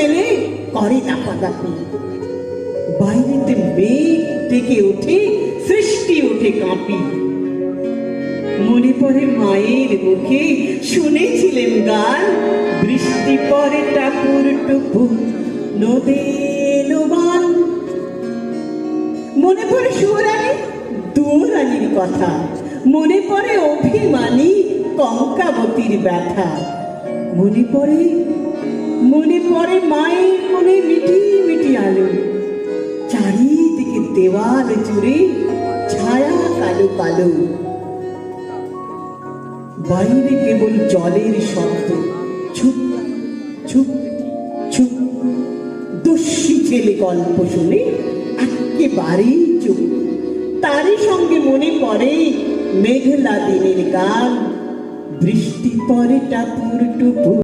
ছেলে করে লাফালাফি। বাইরেতে মেঘ ডেকে ওঠে, সৃষ্টি ওঠে কাঁপি। মনে পড়ে মায়ের মুখে শুনেছিলেন গান, বৃষ্টি পরে টাপুর টুপু নদে নবান। মনে পড়ে সুরানি দুরানির কথা, মনে পড়ে অভিমানী কঙ্কাবতীর ব্যথা। মনে পড়ে মায়ের কোণে মিটি মিটি আলো, চারিদিকে দেওয়াল জুড়ে ছায়া কালো কালো। বাইরে কেবল জলের শব্দ, ছুপ ছুপ ছুপ। দস্যি ছেলে গল্প শুনে একেবারেই চুপ। তারই সঙ্গে মনে পড়ে মেঘলা দিনের গান, বৃষ্টি পরে টাপুর টুপু।